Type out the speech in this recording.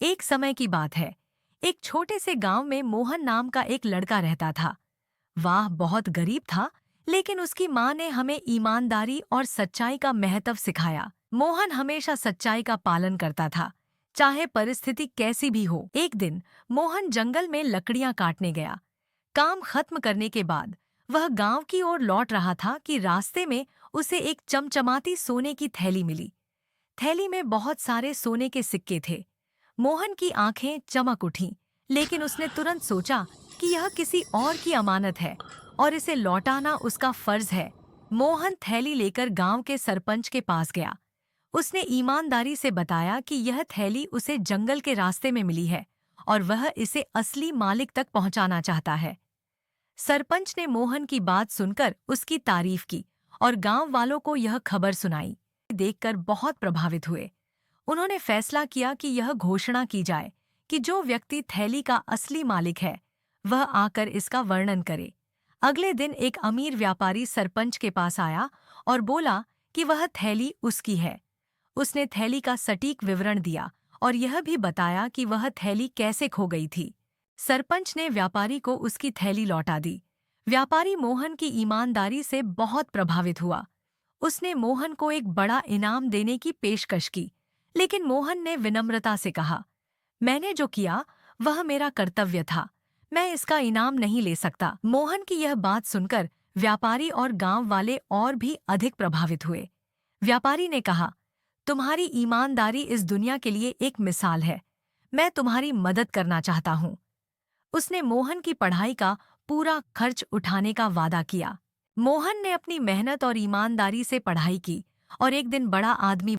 एक समय की बात है। एक छोटे से गांव में मोहन नाम का एक लड़का रहता था। वह बहुत गरीब था, लेकिन उसकी माँ ने हमें ईमानदारी और सच्चाई का महत्व सिखाया। मोहन हमेशा सच्चाई का पालन करता था, चाहे परिस्थिति कैसी भी हो। एक दिन मोहन जंगल में लकड़ियां काटने गया। काम खत्म करने के बाद वह गांव की ओर लौट रहा था कि रास्ते में उसे एक चमचमाती सोने की थैली मिली। थैली में बहुत सारे सोने के सिक्के थे। मोहन की आंखें चमक उठीं, लेकिन उसने तुरंत सोचा कि यह किसी और की अमानत है और इसे लौटाना उसका फर्ज है। मोहन थैली लेकर गांव के सरपंच के पास गया। उसने ईमानदारी से बताया कि यह थैली उसे जंगल के रास्ते में मिली है और वह इसे असली मालिक तक पहुंचाना चाहता है। सरपंच ने मोहन की बात सुनकर उसकी तारीफ की और गांव वालों को यह खबर सुनाई। देखकर बहुत प्रभावित हुए। उन्होंने फैसला किया कि यह घोषणा की जाए कि जो व्यक्ति थैली का असली मालिक है, वह आकर इसका वर्णन करे। अगले दिन एक अमीर व्यापारी सरपंच के पास आया और बोला कि वह थैली उसकी है। उसने थैली का सटीक विवरण दिया और यह भी बताया कि वह थैली कैसे खो गई थी। सरपंच ने व्यापारी को उसकी थैली लौटा दी। व्यापारी मोहन की ईमानदारी से बहुत प्रभावित हुआ। उसने मोहन को एक बड़ा इनाम देने की पेशकश की, लेकिन मोहन ने विनम्रता से कहा, मैंने जो किया वह मेरा कर्तव्य था। मैं इसका इनाम नहीं ले सकता। मोहन की यह बात सुनकर व्यापारी और गांव वाले और भी अधिक प्रभावित हुए। व्यापारी ने कहा, तुम्हारी ईमानदारी इस दुनिया के लिए एक मिसाल है। मैं तुम्हारी मदद करना चाहता हूँ। उसने मोहन की पढ़ाई का पूरा खर्च उठाने का वादा किया। मोहन ने अपनी मेहनत और ईमानदारी से पढ़ाई की और एक दिन बड़ा आदमी